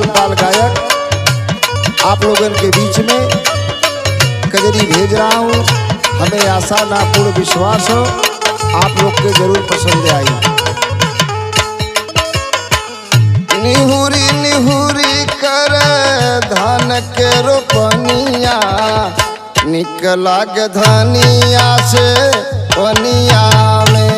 लाल पाल गायक आप लोगों के बीच में कजरी भेज रहा हूँ। हमें आशा ना पूर्ण विश्वास हो आप लोग के जरूर पसंद आई। निहुरी निहुरी कर धान के रोपनिया निकला के धनिया से पनिया में।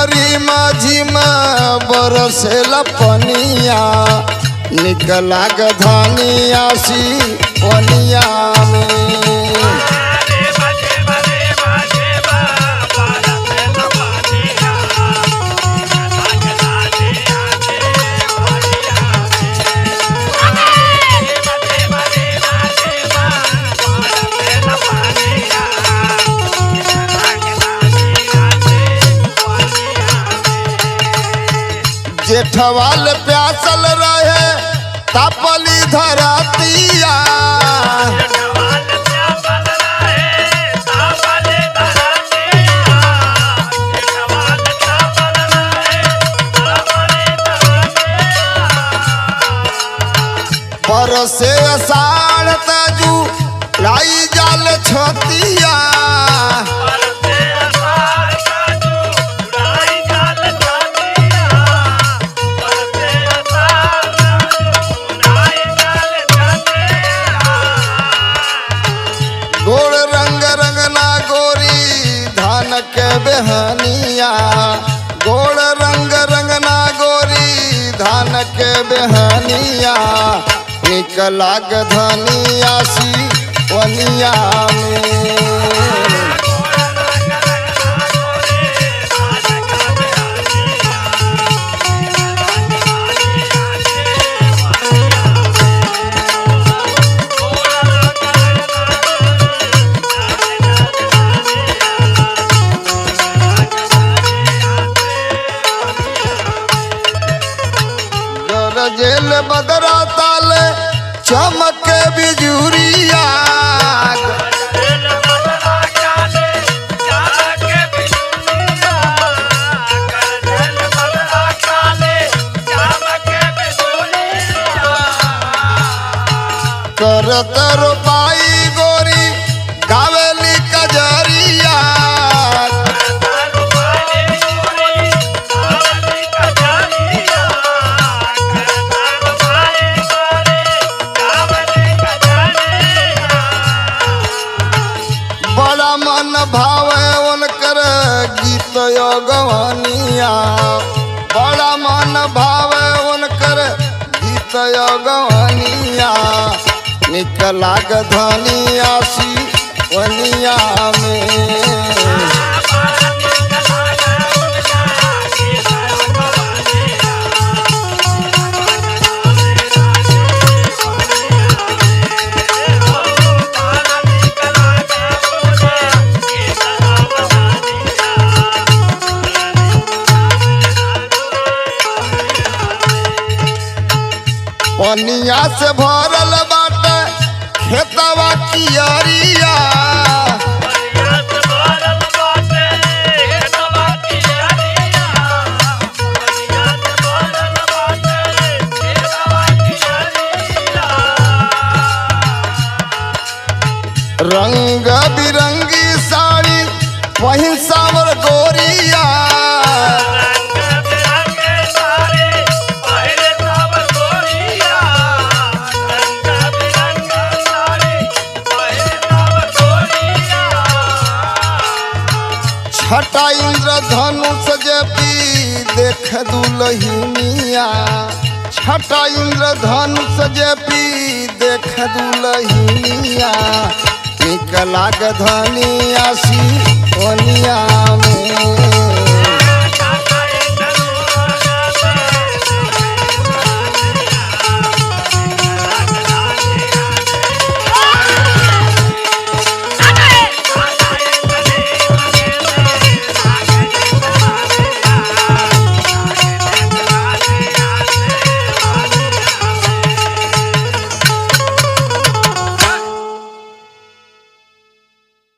रिमा झिमा बरसेला पनिया निकला गधानिया सी पनिया में। जेठवाल प्यासल रहे तापली धरतिया बरसे अषाढ़ तजू लाई जाल छतिया के बेहनिया गोड़ रंग रंगना गोरी धान के बेहनिया निकला गधनिया सी पनिया में। जेल बदरा ताले चमक बिजुरिया करत रोपाई गोरी गावेली कजरिया मन भावे उनकर गीत गवनिया बड़ा मन भावे उनकर गीत गवनिया निकला गधनिया सी पनिया में। पनिया से भरल बाटे खेतवा कियरिया रंग बिरंगी साड़ी पहिन सावर गोरिया छटा इंद्रधनुष जेपी देख दुलहिनिया छटा इंद्रधनुष जेपी देख दुलहिनिया निकला गधनी आसी ओनिया में